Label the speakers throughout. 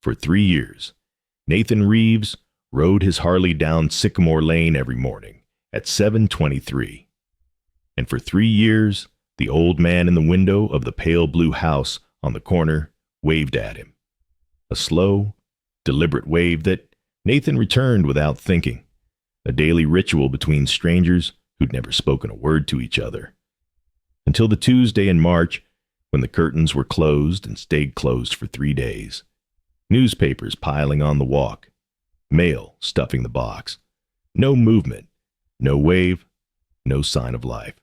Speaker 1: For 3 years, Nathan Reeves rode his Harley down Sycamore Lane every morning at 7:23. And for 3 years, the old man in the window of the pale blue house on the corner waved at him. A slow, deliberate wave that Nathan returned without thinking, a daily ritual between strangers who'd never spoken a word to each other. Until the Tuesday in March, when the curtains were closed and stayed closed for 3 days. Newspapers piling on the walk, mail stuffing the box. No movement, no wave, no sign of life.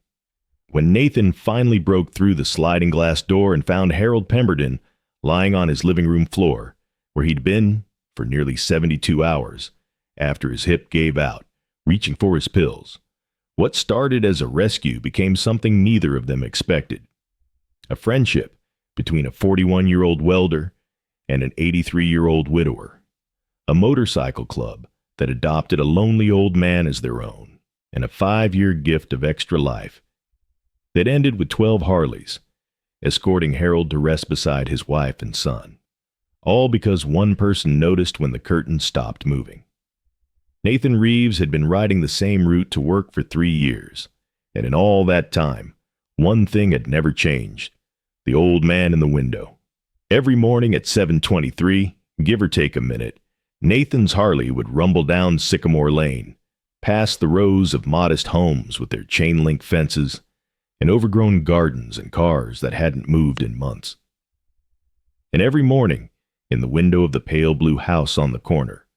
Speaker 1: When Nathan finally broke through the sliding glass door and found Harold Pemberton lying on his living room floor, where he'd been for nearly 72 hours after his hip gave out, reaching for his pills, what started as a rescue became something neither of them expected. A friendship between a 41-year-old welder and an 83-year-old widower. A motorcycle club that adopted a lonely old man as their own, and a 5-year gift of extra life that ended with 12 Harleys, escorting Harold to rest beside his wife and son, all because one person noticed when the curtain stopped moving. Nathan Reeves had been riding the same route to work for 3 years, and in all that time, one thing had never changed: the old man in the window. Every morning at 7:23, give or take a minute, Nathan's Harley would rumble down Sycamore Lane, past the rows of modest homes with their chain-link fences and overgrown gardens and cars that hadn't moved in months. And every morning, in the window of the pale blue house on the corner,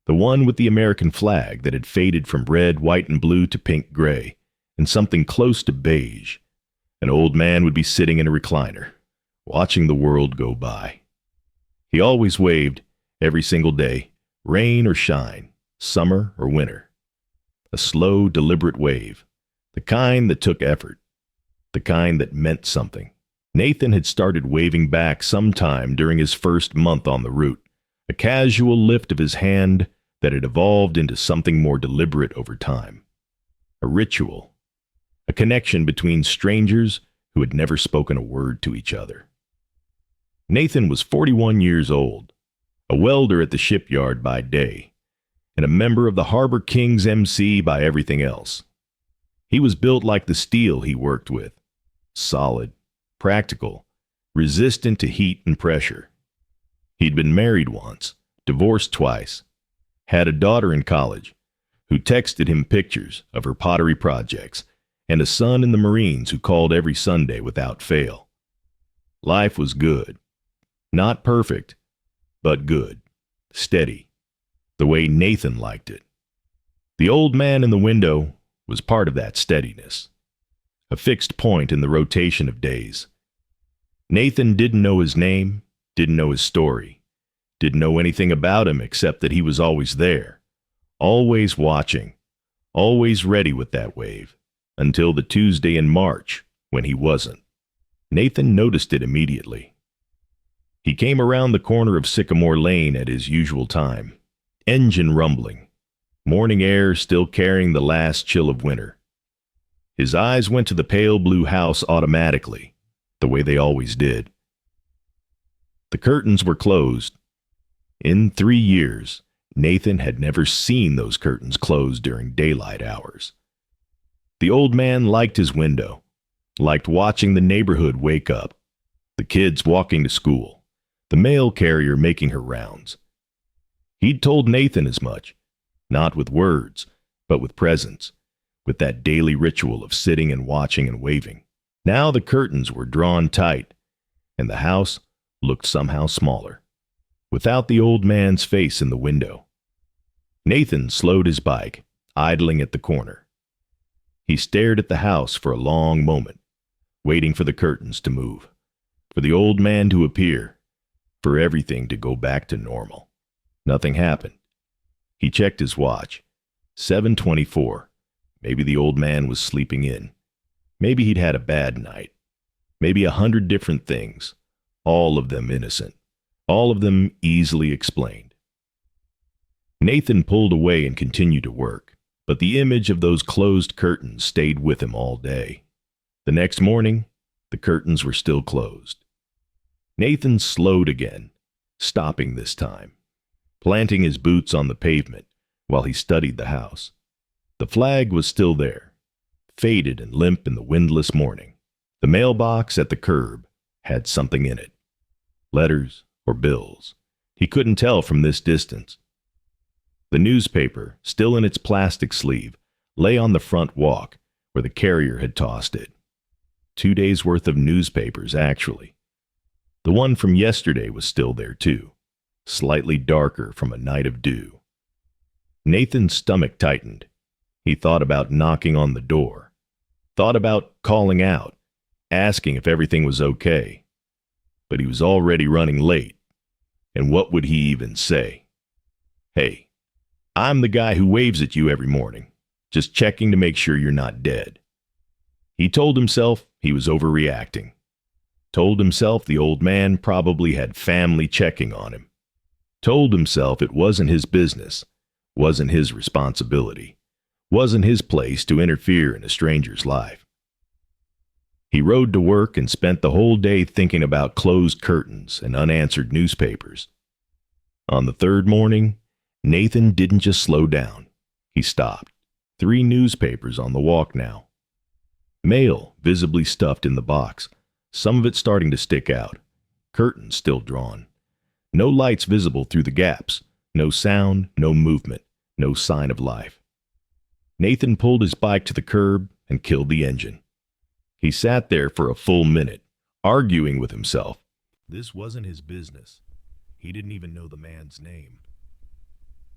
Speaker 1: the one with the American flag that had faded from red, white, and blue to pink-gray, and something close to beige, an old man would be sitting in a recliner, watching the world go by. He always waved, every single day, rain or shine, summer or winter. A slow, deliberate wave, the kind that took effort, the kind that meant something. Nathan had started waving back sometime during his first month on the route, a casual lift of his hand that had evolved into something more deliberate over time. A ritual, a connection between strangers who had never spoken a word to each other. Nathan was 41 years old, a welder at the shipyard by day, and a member of the Harbor Kings MC by everything else. He was built like the steel he worked with, solid, practical, resistant to heat and pressure. He'd been married once, divorced twice, had a daughter in college who texted him pictures of her pottery projects, and a son in the Marines who called every Sunday without fail. Life was good. Not perfect, but good, steady, the way Nathan liked it. The old man in the window was part of that steadiness, a fixed point in the rotation of days. Nathan didn't know his name, didn't know his story, didn't know anything about him except that he was always there, always watching, always ready with that wave, until the Tuesday in March when he wasn't. Nathan noticed it immediately. He came around the corner of Sycamore Lane at his usual time, engine rumbling, morning air still carrying the last chill of winter. His eyes went to the pale blue house automatically, the way they always did. The curtains were closed. In 3 years, Nathan had never seen those curtains closed during daylight hours. The old man liked his window, liked watching the neighborhood wake up, the kids walking to school, the mail carrier making her rounds. He'd told Nathan as much, not with words, but with presence, with that daily ritual of sitting and watching and waving. Now the curtains were drawn tight, and the house looked somehow smaller, without the old man's face in the window. Nathan slowed his bike, idling at the corner. He stared at the house for a long moment, waiting for the curtains to move, for the old man to appear, for everything to go back to normal. Nothing happened. He checked his watch. 7:24. Maybe the old man was sleeping in. Maybe he'd had a bad night. Maybe 100 different things, all of them innocent, all of them easily explained. Nathan pulled away and continued to work, but the image of those closed curtains stayed with him all day. The next morning, the curtains were still closed. Nathan slowed again, stopping this time, planting his boots on the pavement while he studied the house. The flag was still there, faded and limp in the windless morning. The mailbox at the curb had something in it. Letters or bills. He couldn't tell from this distance. The newspaper, still in its plastic sleeve, lay on the front walk where the carrier had tossed it. 2 days' worth of newspapers, actually. The one from yesterday was still there, too, slightly darker from a night of dew. Nathan's stomach tightened. He thought about knocking on the door, thought about calling out, asking if everything was okay. But he was already running late, and what would he even say? Hey, I'm the guy who waves at you every morning, just checking to make sure you're not dead. He told himself he was overreacting. Told himself the old man probably had family checking on him. Told himself it wasn't his business, wasn't his responsibility, wasn't his place to interfere in a stranger's life. He rode to work and spent the whole day thinking about closed curtains and unanswered newspapers. On the third morning, Nathan didn't just slow down. He stopped. 3 newspapers on the walk now. Mail visibly stuffed in the box, some of it starting to stick out. Curtains still drawn. No lights visible through the gaps. No sound, no movement, no sign of life. Nathan pulled his bike to the curb and killed the engine. He sat there for a full minute, arguing with himself. This wasn't his business. He didn't even know the man's name.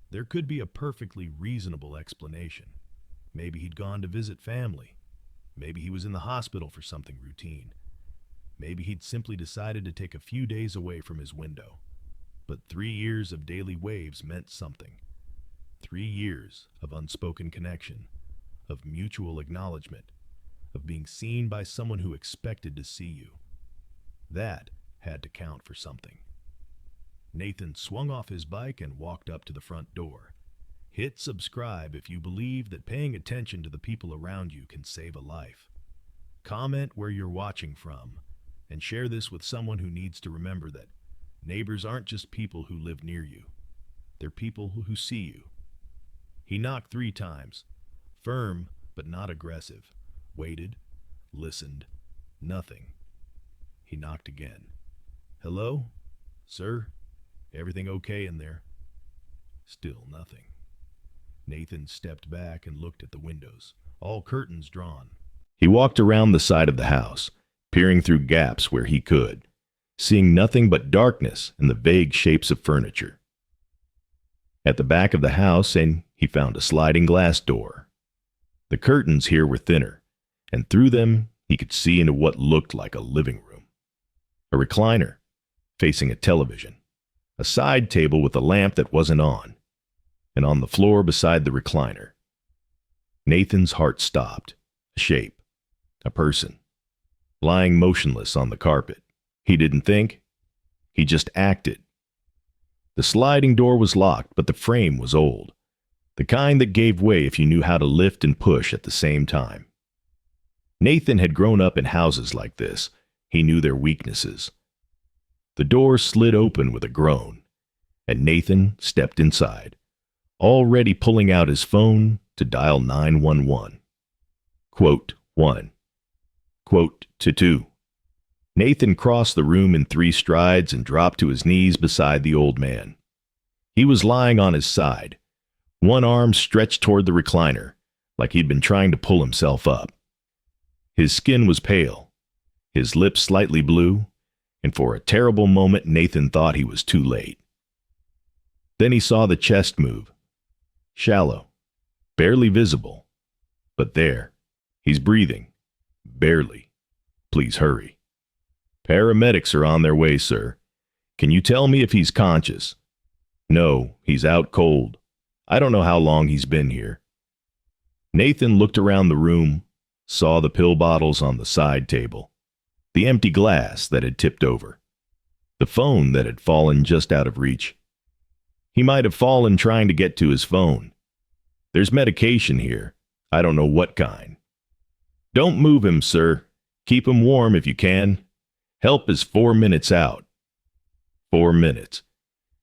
Speaker 1: There could be a perfectly reasonable explanation. Maybe he'd gone to visit family. Maybe he was in the hospital for something routine. Maybe he'd simply decided to take a few days away from his window. But 3 years of daily waves meant something. 3 years of unspoken connection, of mutual acknowledgement, of being seen by someone who expected to see you. That had to count for something. Nathan swung off his bike and walked up to the front door. Hit subscribe if you believe that paying attention to the people around you can save a life. Comment where you're watching from, and share this with someone who needs to remember that neighbors aren't just people who live near you. They're people who see you. He knocked 3 times, firm but not aggressive, waited, listened, nothing. He knocked again. Hello? Sir? Everything okay in there? Still nothing. Nathan stepped back and looked at the windows, all curtains drawn. He walked around the side of the house, peering through gaps where he could, seeing nothing but darkness and the vague shapes of furniture. At the back of the house, and he found a sliding glass door. The curtains here were thinner, and through them he could see into what looked like a living room. A recliner, facing a television. A side table with a lamp that wasn't on. And on the floor beside the recliner. Nathan's heart stopped. A shape. A person. Lying motionless on the carpet. He didn't think. He just acted. The sliding door was locked, but the frame was old. The kind that gave way if you knew how to lift and push at the same time. Nathan had grown up in houses like this. He knew their weaknesses. The door slid open with a groan, and Nathan stepped inside, already pulling out his phone to dial 911. Quote 1. Quote to 2. Nathan crossed the room in 3 strides and dropped to his knees beside the old man. He was lying on his side, one arm stretched toward the recliner, like he'd been trying to pull himself up. His skin was pale, his lips slightly blue, and for a terrible moment Nathan thought he was too late. Then he saw the chest move. Shallow, barely visible, but there. He's breathing. Barely. Please hurry. Paramedics are on their way, sir. Can you tell me if he's conscious? No, he's out cold. I don't know how long he's been here. Nathan looked around the room, saw the pill bottles on the side table, the empty glass that had tipped over, the phone that had fallen just out of reach. He might have fallen trying to get to his phone. There's medication here. I don't know what kind. Don't move him, sir. Keep him warm if you can. Help is 4 minutes out. 4 minutes.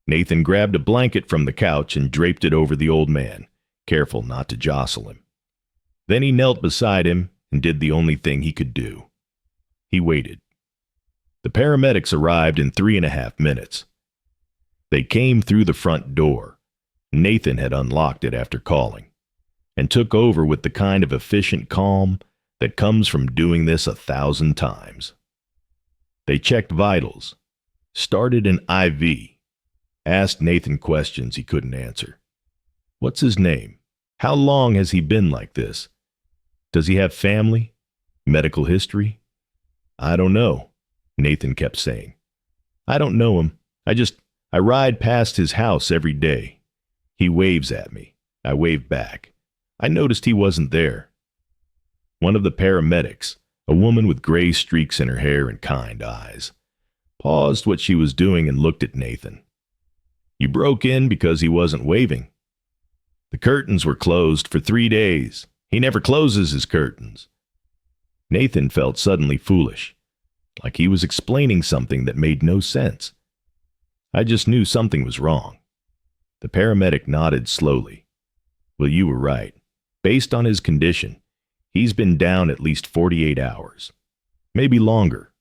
Speaker 1: Nathan grabbed a blanket from the couch and draped it over the old man, careful not to jostle him. Then he knelt beside him and did the only thing he could do. He waited. The paramedics arrived in 3.5 minutes. They came through the front door. Nathan had unlocked it after calling, and took over with the kind of efficient calm that comes from doing this 1,000 times. They checked vitals, started an IV, asked Nathan questions he couldn't answer. What's his name? How long has he been like this? Does he have family? Medical history? I don't know, Nathan kept saying. I don't know him. I ride past his house every day. He waves at me. I wave back. I noticed he wasn't there. One of the paramedics, a woman with gray streaks in her hair and kind eyes, paused what she was doing and looked at Nathan. You broke in because he wasn't waving. The curtains were closed for 3 days. He never closes his curtains. Nathan felt suddenly foolish, like he was explaining something that made no sense. I just knew something was wrong. The paramedic nodded slowly. Well, you were right. Based on his condition, he's been down at least 48 hours, maybe longer.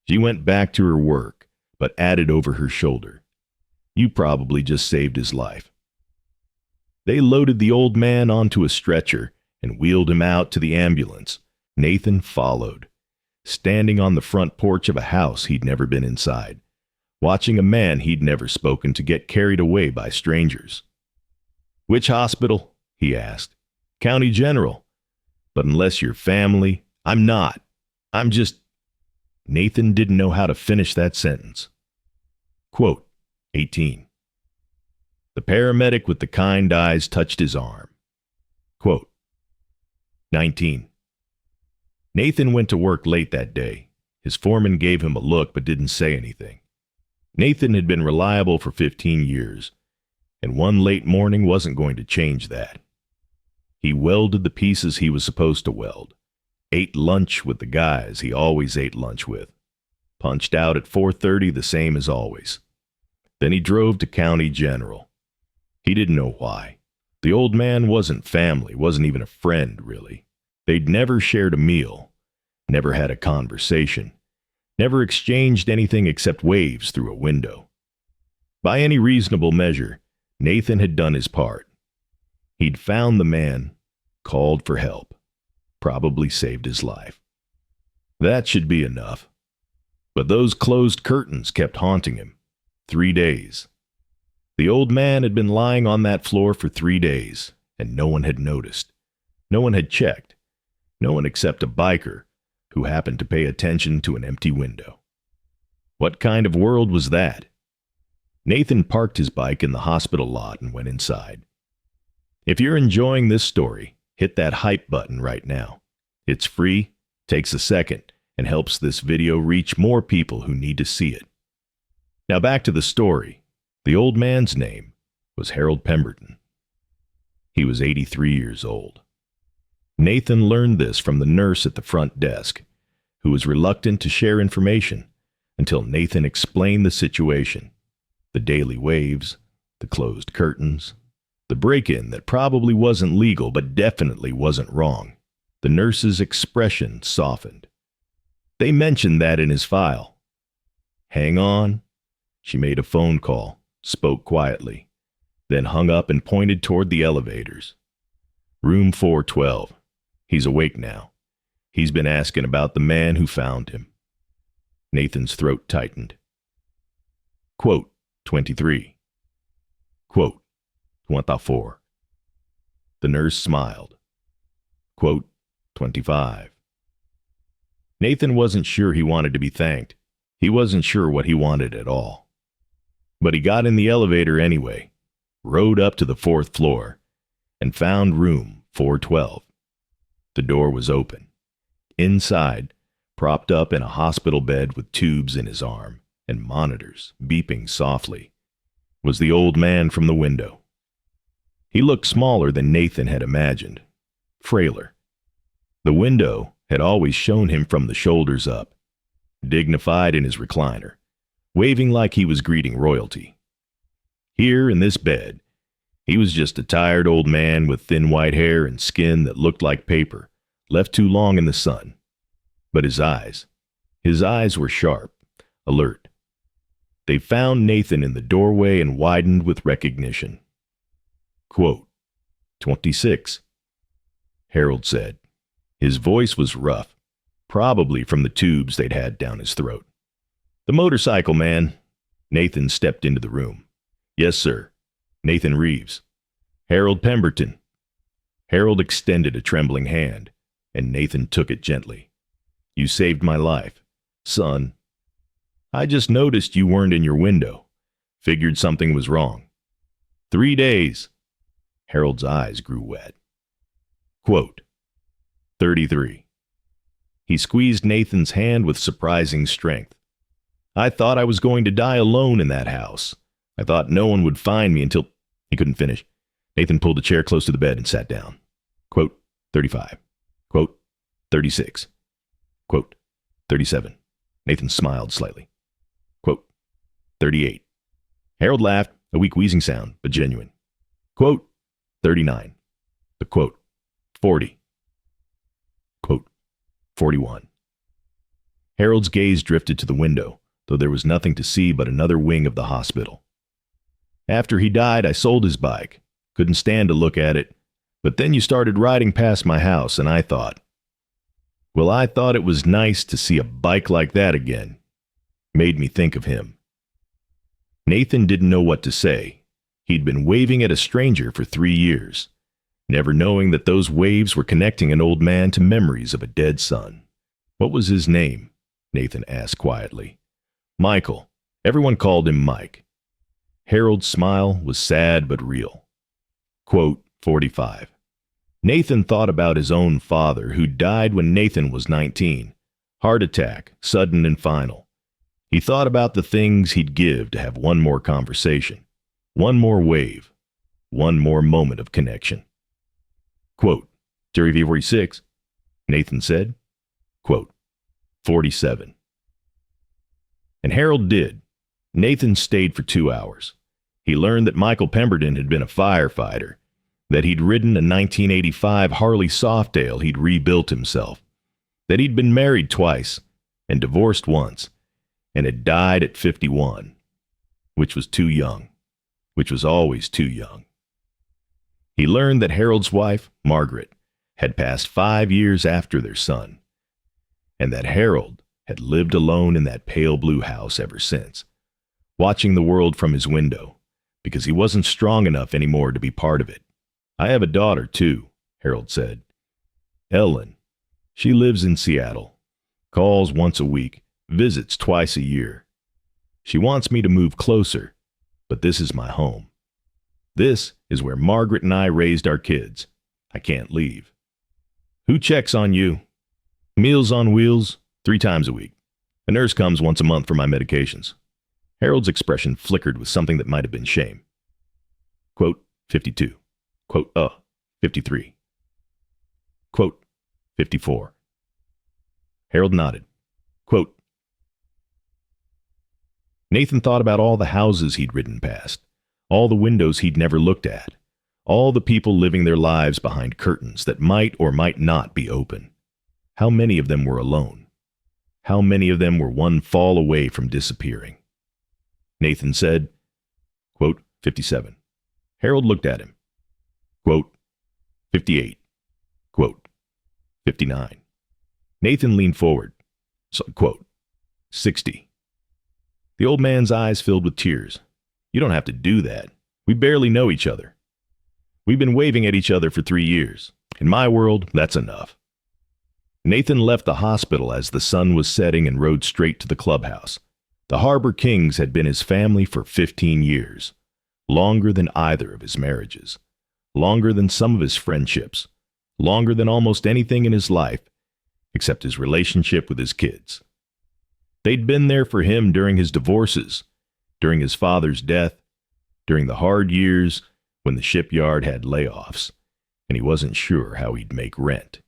Speaker 1: She went back to her work, but added over her shoulder, you probably just saved his life. They loaded the old man onto a stretcher and wheeled him out to the ambulance. Nathan followed, standing on the front porch of a house he'd never been inside, watching a man he'd never spoken to get carried away by strangers. Which hospital? He asked. County General. But unless you're family, I'm not. I'm just... Nathan didn't know how to finish that sentence. Quote, 18. The paramedic with the kind eyes touched his arm. Quote, 19. Nathan went to work late that day. His foreman gave him a look but didn't say anything. Nathan had been reliable for 15 years, and one late morning wasn't going to change that. He welded the pieces he was supposed to weld, ate lunch with the guys he always ate lunch with, punched out at 4:30 the same as always. Then he drove to County General. He didn't know why. The old man wasn't family, wasn't even a friend, really. They'd never shared a meal, never had a conversation, never exchanged anything except waves through a window. By any reasonable measure, Nathan had done his part. He'd found the man, called for help, probably saved his life. That should be enough. But those closed curtains kept haunting him. 3 days. The old man had been lying on that floor for 3 days, and no one had noticed. No one had checked. No one except a biker who happened to pay attention to an empty window. What kind of world was that? Nathan parked his bike in the hospital lot and went inside. If you're enjoying this story, hit that hype button right now. It's free, takes a second, and helps this video reach more people who need to see it. Now back to the story. The old man's name was Harold Pemberton. He was 83 years old. Nathan learned this from the nurse at the front desk, who was reluctant to share information until Nathan explained the situation. The daily waves, the closed curtains, the break-in that probably wasn't legal but definitely wasn't wrong. The nurse's expression softened. They mentioned that in his file. Hang on. She made a phone call, spoke quietly, then hung up and pointed toward the elevators. Room 412. He's awake now. He's been asking about the man who found him. Nathan's throat tightened. Quote, 23. Quote, 24. The nurse smiled. Quote, 25. Nathan wasn't sure he wanted to be thanked. He wasn't sure what he wanted at all. But he got in the elevator anyway, rode up to the 4th floor, and found room 412. The door was open. Inside, propped up in a hospital bed with tubes in his arm and monitors beeping softly, was the old man from the window. He looked smaller than Nathan had imagined, frailer. The window had always shown him from the shoulders up, dignified in his recliner, waving like he was greeting royalty. Here in this bed, he was just a tired old man with thin white hair and skin that looked like paper, left too long in the sun. But his eyes were sharp, alert. They found Nathan in the doorway and widened with recognition. Quote, 26, Harold said. His voice was rough, probably from the tubes they'd had down his throat. The motorcycle man. Nathan stepped into the room. Yes, sir. Nathan Reeves. Harold Pemberton. Harold extended a trembling hand, and Nathan took it gently. You saved my life, son. I just noticed you weren't in your window. Figured something was wrong. 3 days. Harold's eyes grew wet. Quote, 33. He squeezed Nathan's hand with surprising strength. I thought I was going to die alone in that house. I thought no one would find me until... He couldn't finish. Nathan pulled a chair close to the bed and sat down. Quote, 35. Quote, 36. Quote, 37. Nathan smiled slightly. Quote, 38. Harold laughed, a weak wheezing sound, but genuine. Quote, 39. The quote, 40. Quote, 41. Harold's gaze drifted to the window, though there was nothing to see but another wing of the hospital. After he died, I sold his bike. Couldn't stand to look at it. But then you started riding past my house, and I thought it was nice to see a bike like that again. Made me think of him. Nathan didn't know what to say. He'd been waving at a stranger for 3 years, never knowing that those waves were connecting an old man to memories of a dead son. What was his name? Nathan asked quietly. Michael. Everyone called him Mike. Harold's smile was sad but real. Quote, 45. Nathan thought about his own father, who died when Nathan was 19. Heart attack, sudden and final. He thought about the things he'd give to have one more conversation, one more wave, one more moment of connection. Quote, Jerry V46, Nathan said. Quote, 47. And Harold did. Nathan stayed for 2 hours. He learned that Michael Pemberton had been a firefighter, that he'd ridden a 1985 Harley Softail he'd rebuilt himself, that he'd been married twice and divorced once, and had died at 51, which was too young, which was always too young. He learned that Harold's wife, Margaret, had passed 5 years after their son, and that Harold had lived alone in that pale blue house ever since, watching the world from his window, because he wasn't strong enough anymore to be part of it. I have a daughter, too, Harold said. Ellen. She lives in Seattle, calls once a week, visits twice a year. She wants me to move closer, but this is my home. This is where Margaret and I raised our kids. I can't leave. Who checks on you? Meals on Wheels, 3 times a week. A nurse comes once a month for my medications. Harold's expression flickered with something that might have been shame. Quote, 52. Quote, 53. Quote, 54. Harold nodded. Quote, Nathan thought about all the houses he'd ridden past, all the windows he'd never looked at, all the people living their lives behind curtains that might or might not be open. How many of them were alone? How many of them were one fall away from disappearing? Nathan said, quote, 57. Harold looked at him. Quote, 58. Quote, 59. Nathan leaned forward. Quote, 60. The old man's eyes filled with tears. You don't have to do that. We barely know each other. We've been waving at each other for 3 years. In my world, that's enough. Nathan left the hospital as the sun was setting and rode straight to the clubhouse. The Harbor Kings had been his family for 15 years, longer than either of his marriages, longer than some of his friendships, longer than almost anything in his life, except his relationship with his kids. They'd been there for him during his divorces, during his father's death, during the hard years when the shipyard had layoffs, and he wasn't sure how he'd make rent.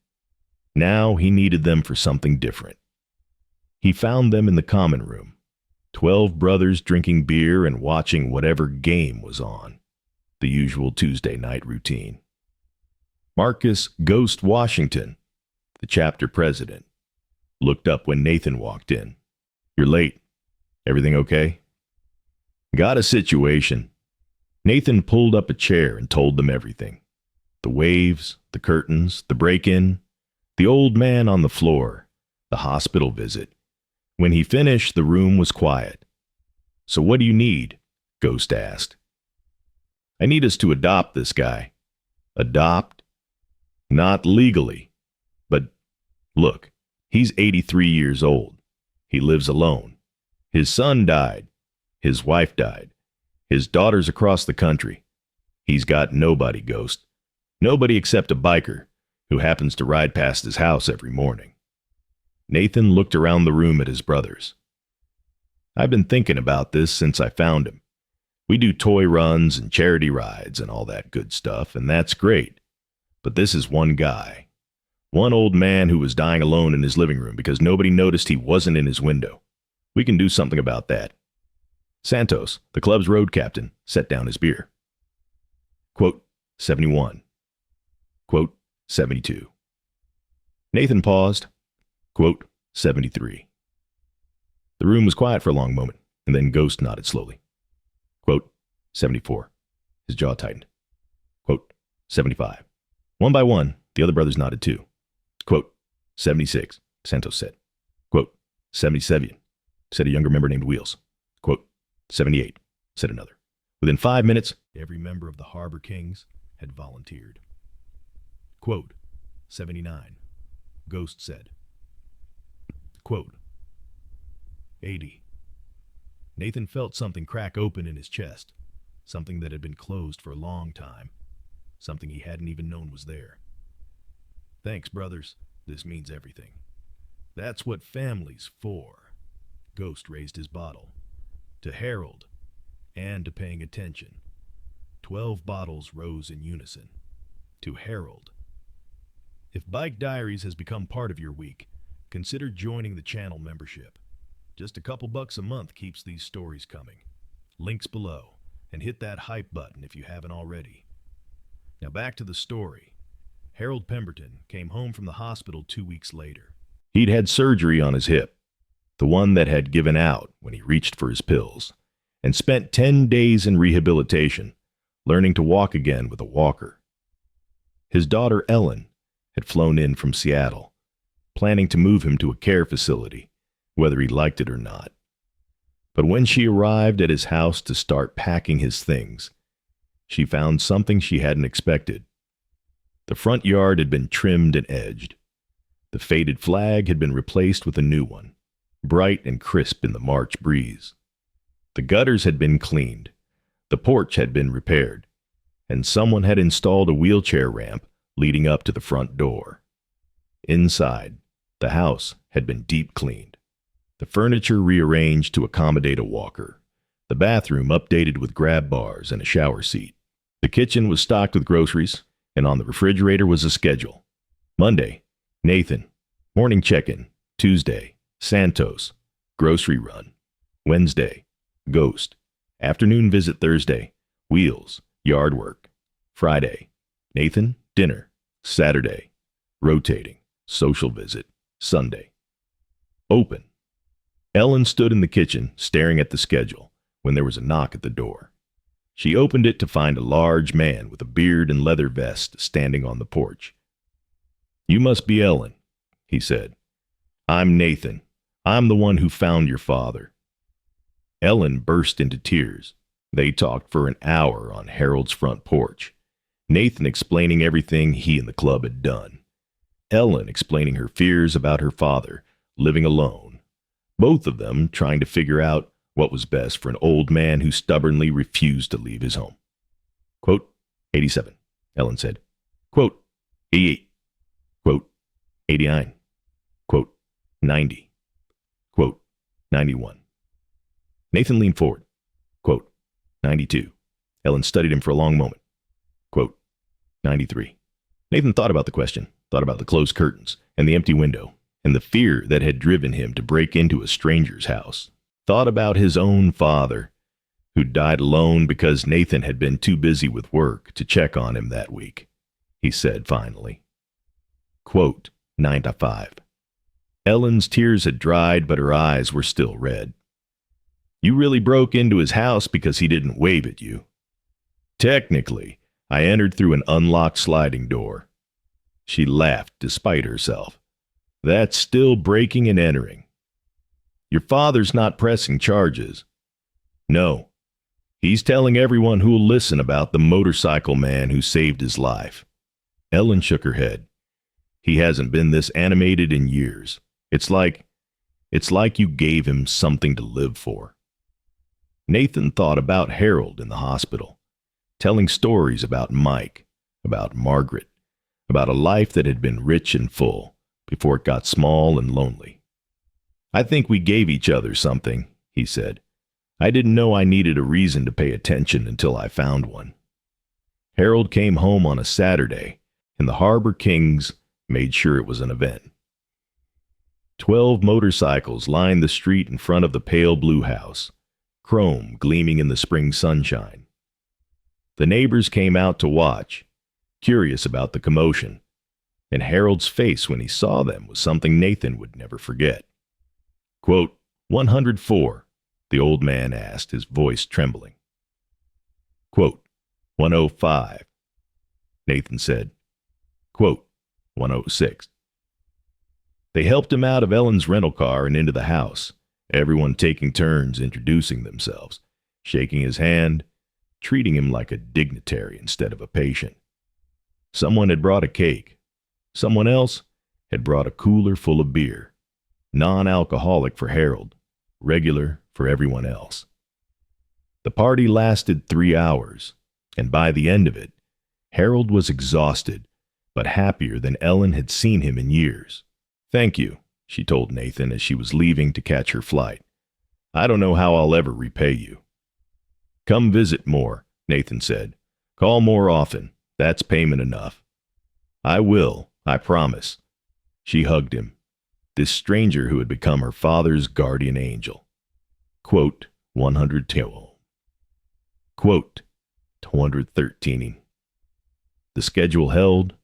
Speaker 1: Now he needed them for something different. He found them in the common room, 12 brothers drinking beer and watching whatever game was on. The usual Tuesday night routine. Marcus Ghost Washington, the chapter president, looked up when Nathan walked in. "You're late. Everything okay?" "Got a situation." Nathan pulled up a chair and told them everything. The waves, the curtains, the break-in, the old man on the floor, the hospital visit. When he finished, the room was quiet. "So what do you need?" Ghost asked. "I need us to adopt this guy." "Adopt?" "Not legally. But look, he's 83 years old. He lives alone. His son died. His wife died. His daughter's across the country. He's got nobody, Ghost. Nobody except a biker who happens to ride past his house every morning." Nathan looked around the room at his brothers. "I've been thinking about this since I found him. We do toy runs and charity rides and all that good stuff, and that's great. But this is one guy. One old man who was dying alone in his living room because nobody noticed he wasn't in his window. We can do something about that." Santos, the club's road captain, set down his beer. Quote, 71. Quote, 72. Nathan paused. Quote, 73. The room was quiet for a long moment, and then Ghost nodded slowly. Quote, 74. His jaw tightened. Quote, 75. One by one, the other brothers nodded too. Quote, 76, Santos said. Quote, 77, said a younger member named Wheels. Quote, 78, said another. Within 5 minutes, every member of the Harbor Kings had volunteered. Quote, 79, Ghost said. Quote, 80. Nathan felt something crack open in his chest, something that had been closed for a long time, something he hadn't even known was there. "Thanks, brothers. This means everything. That's what family's for." Ghost raised his bottle. "To Harold, and to paying attention." 12 bottles rose in unison. "To Harold. If Bike Diaries has become part of your week, consider joining the channel membership. Just a couple bucks a month keeps these stories coming. Links below, and hit that hype button if you haven't already. Now back to the story. Harold Pemberton came home from the hospital 2 weeks later. He'd had surgery on his hip, the one that had given out when he reached for his pills, and spent 10 days in rehabilitation, learning to walk again with a walker. His daughter Ellen had flown in from Seattle, planning to move him to a care facility, whether he liked it or not. But when she arrived at his house to start packing his things, she found something she hadn't expected. The front yard had been trimmed and edged. The faded flag had been replaced with a new one, bright and crisp in the March breeze. The gutters had been cleaned. The porch had been repaired, and someone had installed a wheelchair ramp leading up to the front door. Inside, the house had been deep cleaned. The furniture rearranged to accommodate a walker. The bathroom updated with grab bars and a shower seat. The kitchen was stocked with groceries, and on the refrigerator was a schedule. Monday, Nathan. Morning check-in. Tuesday, Santos. Grocery run. Wednesday, Ghost. Afternoon visit Thursday. Wheels. Yard work. Friday, Nathan. Dinner. Saturday, rotating. Social visit. Sunday. Open. Ellen stood in the kitchen, staring at the schedule, when there was a knock at the door. She opened it to find a large man with a beard and leather vest standing on the porch. "You must be Ellen," he said. "I'm Nathan. I'm the one who found your father." Ellen burst into tears. They talked for an hour on Harold's front porch, Nathan explaining everything he and the club had done. Ellen explaining her fears about her father, living alone. Both of them trying to figure out what was best for an old man who stubbornly refused to leave his home. Quote, 87, Ellen said. Quote, 88. Quote, 89. Quote, 90. Quote, 91. Nathan leaned forward. Quote, 92. Ellen studied him for a long moment. Quote, 93. Nathan thought about the question, thought about the closed curtains and the empty window, and the fear that had driven him to break into a stranger's house. Thought about his own father, who died alone because Nathan had been too busy with work to check on him that week. He said finally. Quote, 9 to 5. Ellen's tears had dried, but her eyes were still red. You really broke into his house because he didn't wave at you. Technically, I entered through an unlocked sliding door. She laughed despite herself. That's still breaking and entering. Your father's not pressing charges. No. He's telling everyone who'll listen about the motorcycle man who saved his life. Ellen shook her head. He hasn't been this animated in years. It's like you gave him something to live for. Nathan thought about Harold in the hospital, telling stories about Mike, about Margaret, about a life that had been rich and full before it got small and lonely. I think we gave each other something, he said. I didn't know I needed a reason to pay attention until I found one. Harold came home on a Saturday, and the Harbor Kings made sure it was an event. 12 motorcycles lined the street in front of the pale blue house, chrome gleaming in the spring sunshine. The neighbors came out to watch, curious about the commotion, and Harold's face when he saw them was something Nathan would never forget. Quote, 104, the old man asked, his voice trembling. Quote, 105, Nathan said. Quote, 106. They helped him out of Ellen's rental car and into the house, everyone taking turns introducing themselves, shaking his hand, treating him like a dignitary instead of a patient. Someone had brought a cake. Someone else had brought a cooler full of beer, non-alcoholic for Harold, regular for everyone else. The party lasted 3 hours, and by the end of it, Harold was exhausted, but happier than Ellen had seen him in years. Thank you, she told Nathan as she was leaving to catch her flight. I don't know how I'll ever repay you. Come visit more, Nathan said. Call more often. That's payment enough. I will, I promise. She hugged him, this stranger who had become her father's guardian angel. Quote, 102. Quote, 213. The schedule held.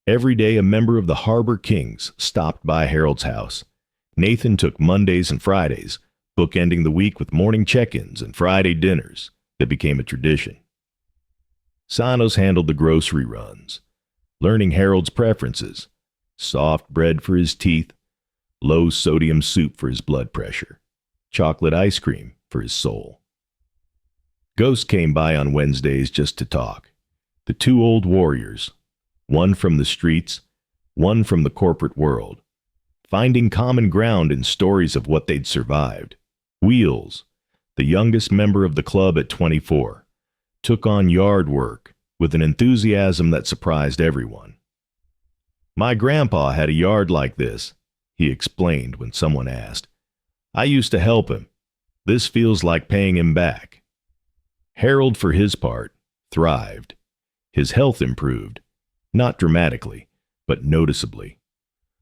Speaker 1: Every day a member of the Harbor Kings stopped by Harold's house. Nathan took Mondays and Fridays, bookending the week with morning check-ins and Friday dinners that became a tradition. Sanos handled the grocery runs, learning Harold's preferences: soft bread for his teeth, low-sodium soup for his blood pressure, chocolate ice cream for his soul. Ghost came by on Wednesdays just to talk. The two old warriors, one from the streets, one from the corporate world, finding common ground in stories of what they'd survived. Wheels, the youngest member of the club at 24, took on yard work with an enthusiasm that surprised everyone. My grandpa had a yard like this, he explained when someone asked. I used to help him. This feels like paying him back. Harold, for his part, thrived. His health improved, not dramatically, but noticeably.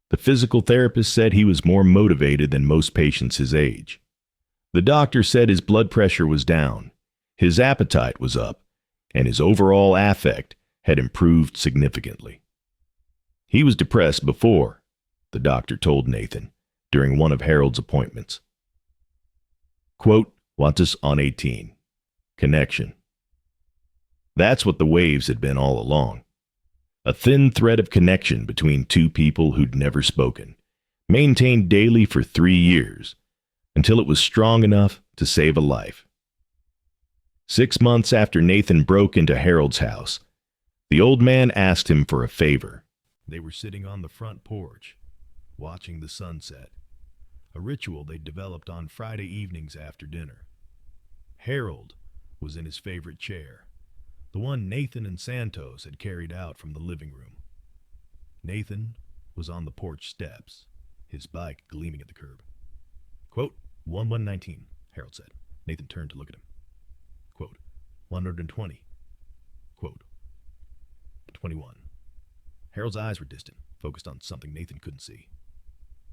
Speaker 1: The physical therapist said he was more motivated than most patients his age. The doctor said his blood pressure was down, his appetite was up, and his overall affect had improved significantly. He was depressed before, the doctor told Nathan during one of Harold's appointments. Quote, Wantus on 18. Connection. That's what the waves had been all along. A thin thread of connection between two people who'd never spoken, maintained daily for 3 years, until it was strong enough to save a life. 6 months after Nathan broke into Harold's house, the old man asked him for a favor. They were sitting on the front porch, watching the sunset, a ritual they'd developed on Friday evenings after dinner. Harold was in his favorite chair, the one Nathan and Santos had carried out from the living room. Nathan was on the porch steps, his bike gleaming at the curb. Quote, 1119, Harold said. Nathan turned to look at him. Quote, 120. Quote, 21. Harold's eyes were distant, focused on something Nathan couldn't see.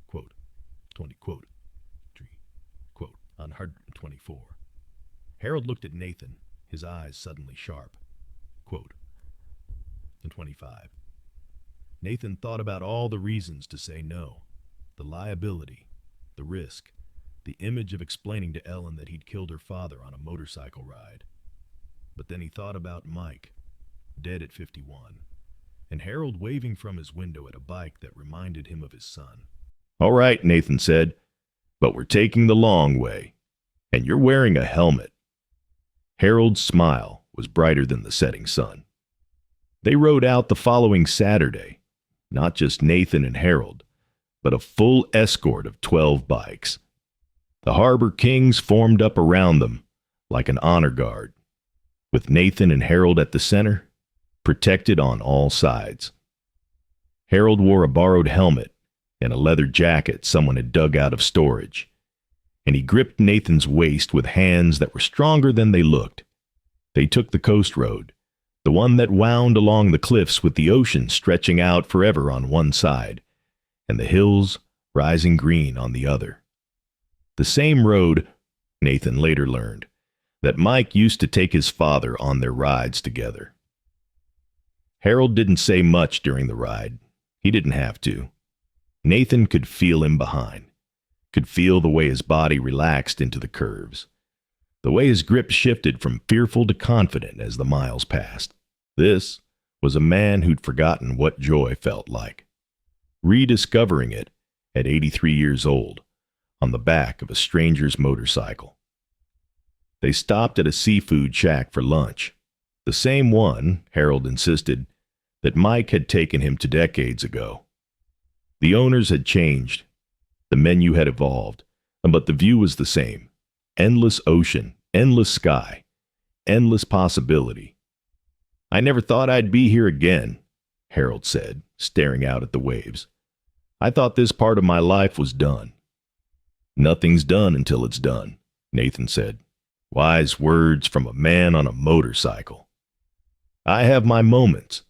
Speaker 1: Quote, 20, quote, 3, quote, On 124. Harold looked at Nathan, his eyes suddenly sharp. Quote, on 25. Nathan thought about all the reasons to say no, the liability, the risk, the image of explaining to Ellen that he'd killed her father on a motorcycle ride. But then he thought about Mike, dead at 51, and Harold waving from his window at a bike that reminded him of his son. All right, Nathan said, but we're taking the long way, and you're wearing a helmet. Harold's smile was brighter than the setting sun. They rode out the following Saturday, not just Nathan and Harold, but a full escort of 12 bikes. The Harbor Kings formed up around them like an honor guard, with Nathan and Harold at the center, protected on all sides. Harold wore a borrowed helmet and a leather jacket someone had dug out of storage, and he gripped Nathan's waist with hands that were stronger than they looked. They took the coast road, the one that wound along the cliffs with the ocean stretching out forever on one side, and the hills rising green on the other. The same road, Nathan later learned, that Mike used to take his father on their rides together. Harold didn't say much during the ride. He didn't have to. Nathan could feel him behind, could feel the way his body relaxed into the curves, the way his grip shifted from fearful to confident as the miles passed. This was a man who'd forgotten what joy felt like, rediscovering it at 83 years old on the back of a stranger's motorcycle. They stopped at a seafood shack for lunch, the same one, Harold insisted, that Mike had taken him to decades ago. The owners had changed, the menu had evolved, but the view was the same. Endless ocean, endless sky, endless possibility. I never thought I'd be here again, Harold said, staring out at the waves. I thought this part of my life was done. Nothing's done until it's done, Nathan said. Wise words from a man on a motorcycle. I have my moments.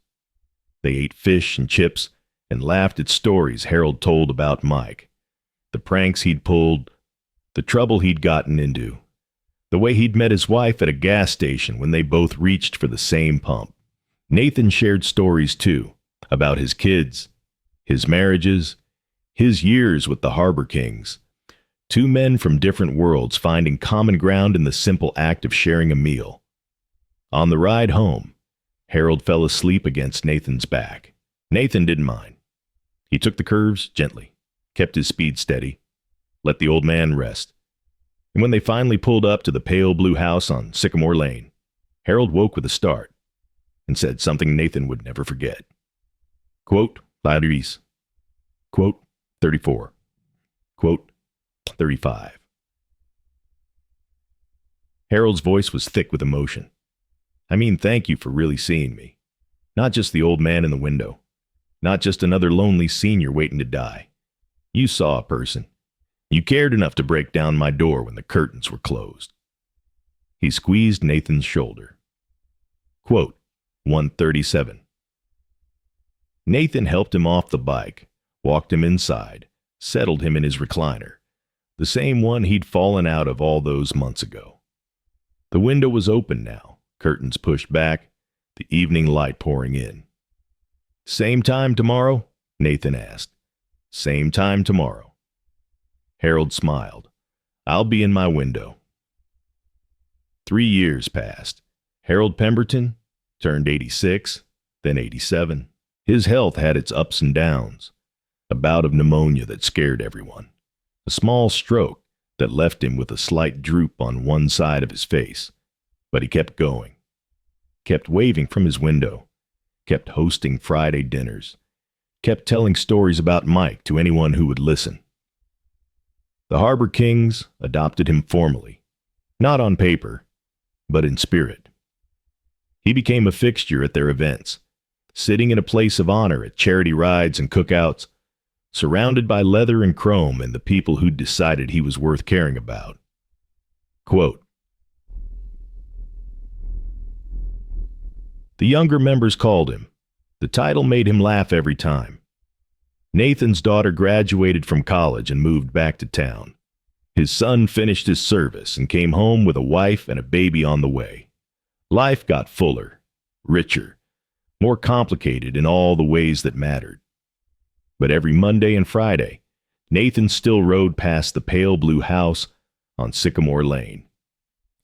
Speaker 1: They ate fish and chips and laughed at stories Harold told about Mike, the pranks he'd pulled, the trouble he'd gotten into, the way he'd met his wife at a gas station when they both reached for the same pump. Nathan shared stories, too, about his kids, his marriages, his years with the Harbor Kings. Two men from different worlds finding common ground in the simple act of sharing a meal. On the ride home, Harold fell asleep against Nathan's back. Nathan didn't mind. He took the curves gently, kept his speed steady, let the old man rest. And when they finally pulled up to the pale blue house on Sycamore Lane, Harold woke with a start and said something Nathan would never forget. Quote, Laudries. Quote, 34. Quote, 35. Harold's voice was thick with emotion. I mean, thank you for really seeing me. Not just the old man in the window. Not just another lonely senior waiting to die. You saw a person. You cared enough to break down my door when the curtains were closed. He squeezed Nathan's shoulder. Quote, 137. Nathan helped him off the bike, walked him inside, settled him in his recliner, the same one he'd fallen out of all those months ago. The window was open now, curtains pushed back, the evening light pouring in. Same time tomorrow? Nathan asked. Same time tomorrow. Harold smiled. I'll be in my window. 3 years passed. Harold Pemberton turned 86, then 87. His health had its ups and downs. A bout of pneumonia that scared everyone. A small stroke that left him with a slight droop on one side of his face. But he kept going. Kept waving from his window. Kept hosting Friday dinners. Kept telling stories about Mike to anyone who would listen. The Harbor Kings adopted him formally, not on paper, but in spirit. He became a fixture at their events, sitting in a place of honor at charity rides and cookouts, surrounded by leather and chrome and the people who'd decided he was worth caring about. Quote, the younger members called him. The title made him laugh every time. Nathan's daughter graduated from college and moved back to town. His son finished his service and came home with a wife and a baby on the way. Life got fuller, richer, more complicated in all the ways that mattered. But every Monday and Friday, Nathan still rode past the pale blue house on Sycamore Lane.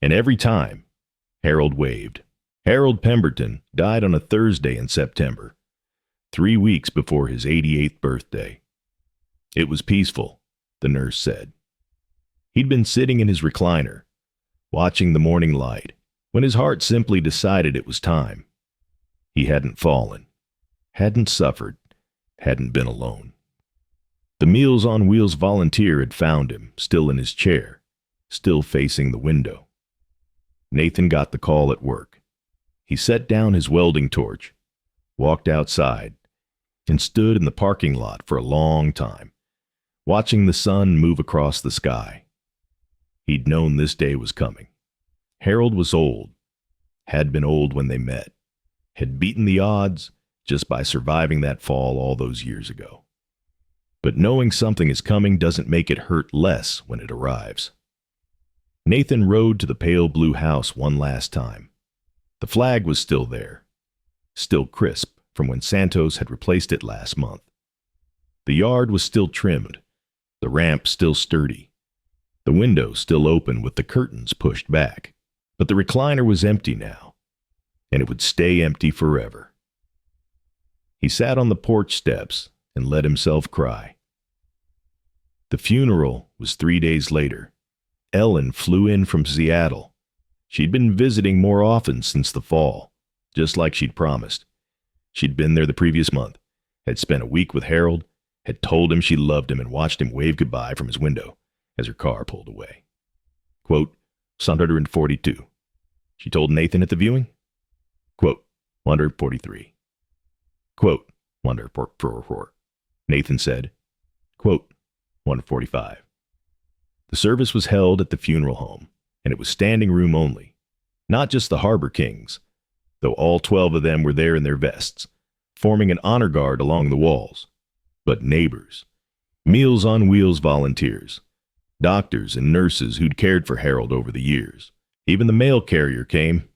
Speaker 1: And every time, Harold waved. Harold Pemberton died on a Thursday in September, 3 weeks before his 88th birthday. It was peaceful, the nurse said. He'd been sitting in his recliner, watching the morning light, when his heart simply decided it was time. He hadn't fallen, hadn't suffered, hadn't been alone. The Meals on Wheels volunteer had found him, still in his chair, still facing the window. Nathan got the call at work. He set down his welding torch, walked outside, and stood in the parking lot for a long time, watching the sun move across the sky. He'd known this day was coming. Harold was old, had been old when they met, had beaten the odds just by surviving that fall all those years ago. But knowing something is coming doesn't make it hurt less when it arrives. Nathan rode to the pale blue house one last time. The flag was still there, still crisp from when Santos had replaced it last month. The yard was still trimmed, the ramp still sturdy, the window still open with the curtains pushed back. But the recliner was empty now, and it would stay empty forever. He sat on the porch steps and let himself cry. The funeral was 3 days later. Ellen flew in from Seattle. She'd been visiting more often since the fall, just like she'd promised. She'd been there the previous month, had spent a week with Harold, had told him she loved him and watched him wave goodbye from his window as her car pulled away. Quote, 142. She told Nathan at the viewing. Quote, 143. Quote, 144. Nathan said. Quote, 145. The service was held at the funeral home, and it was standing room only. Not just the Harbor Kings, though all 12 of them were there in their vests, forming an honor guard along the walls, but neighbors, Meals on Wheels volunteers, doctors and nurses who'd cared for Harold over the years. Even the mail carrier came,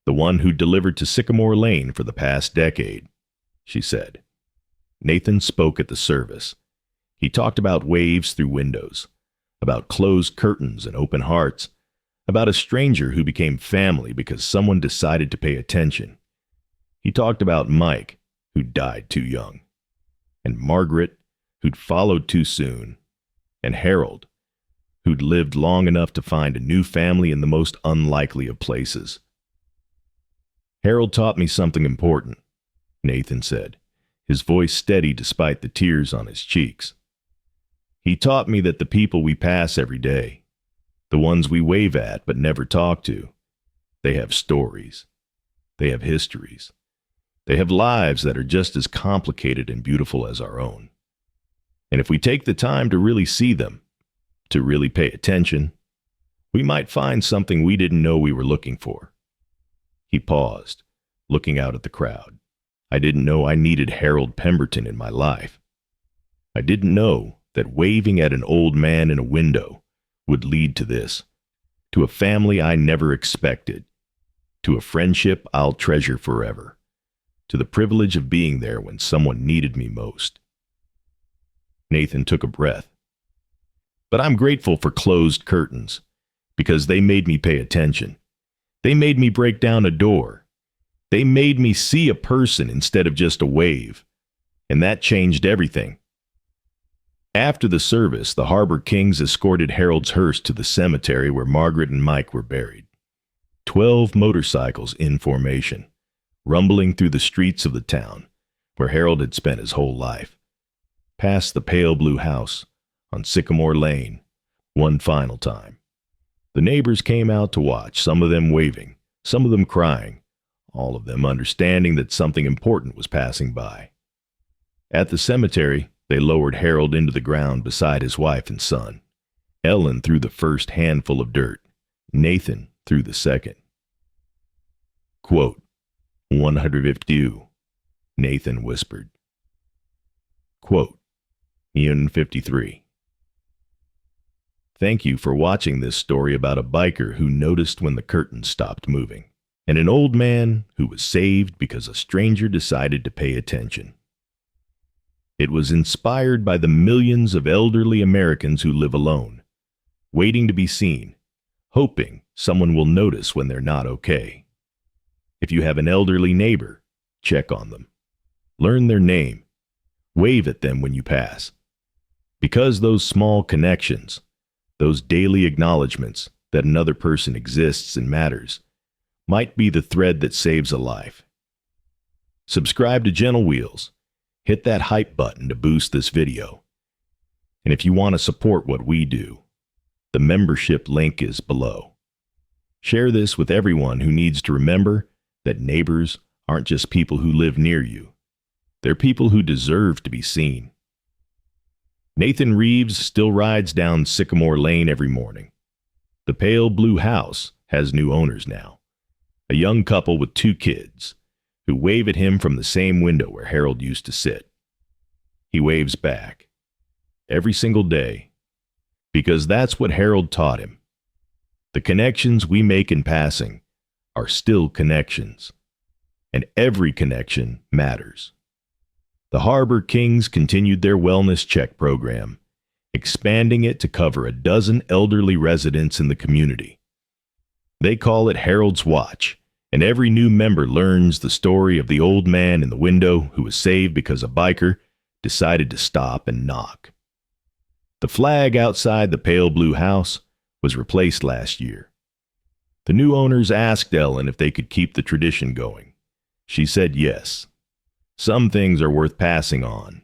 Speaker 1: the one who'd delivered to Sycamore Lane for the past decade, she said. Nathan spoke at the service. He talked about waves through windows, about closed curtains and open hearts, about a stranger who became family because someone decided to pay attention. He talked about Mike, who died too young, and Margaret, who'd followed too soon, and Harold, who'd lived long enough to find a new family in the most unlikely of places. Harold taught me something important, Nathan said, his voice steady despite the tears on his cheeks. He taught me that the people we pass every day, the ones we wave at but never talk to, they have stories. They have histories. They have lives that are just as complicated and beautiful as our own. And if we take the time to really see them, to really pay attention, we might find something we didn't know we were looking for. He paused, looking out at the crowd. I didn't know I needed Harold Pemberton in my life. I didn't know that waving at an old man in a window would lead to this, to a family I never expected, to a friendship I'll treasure forever, to the privilege of being there when someone needed me most. Nathan took a breath. But I'm grateful for closed curtains, because they made me pay attention. They made me break down a door. They made me see a person instead of just a wave. And that changed everything. After the service, the Harbor Kings escorted Harold's hearse to the cemetery where Margaret and Mike were buried. 12 motorcycles in formation, rumbling through the streets of the town, where Harold had spent his whole life. Past the pale blue house, on Sycamore Lane, one final time. The neighbors came out to watch, some of them waving, some of them crying, all of them understanding that something important was passing by. At the cemetery, they lowered Harold into the ground beside his wife and son. Ellen threw the first handful of dirt. Nathan threw the second. Quote, 152, Nathan whispered. Quote, 53. Thank you for watching this story about a biker who noticed when the curtains stopped moving, and an old man who was saved because a stranger decided to pay attention. It was inspired by the millions of elderly Americans who live alone, waiting to be seen, hoping someone will notice when they're not okay. If you have an elderly neighbor, check on them. Learn their name. Wave at them when you pass. Because those small connections, those daily acknowledgments that another person exists and matters, might be the thread that saves a life. Subscribe to Gentle Wheels. Hit that hype button to boost this video. And if you want to support what we do, the membership link is below. Share this with everyone who needs to remember that neighbors aren't just people who live near you. They're people who deserve to be seen. Nathan Reeves still rides down Sycamore Lane every morning. The pale blue house has new owners now. A young couple with 2 kids who wave at him from the same window where Harold used to sit. He waves back every single day because that's what Harold taught him. The connections we make in passing are still connections, and every connection matters. The Harbor Kings continued their wellness check program, expanding it to cover a dozen elderly residents in the community. They call it Harold's Watch, and every new member learns the story of the old man in the window who was saved because a biker decided to stop and knock. The flag outside the pale blue house was replaced last year. The new owners asked Ellen if they could keep the tradition going. She said yes. Some things are worth passing on,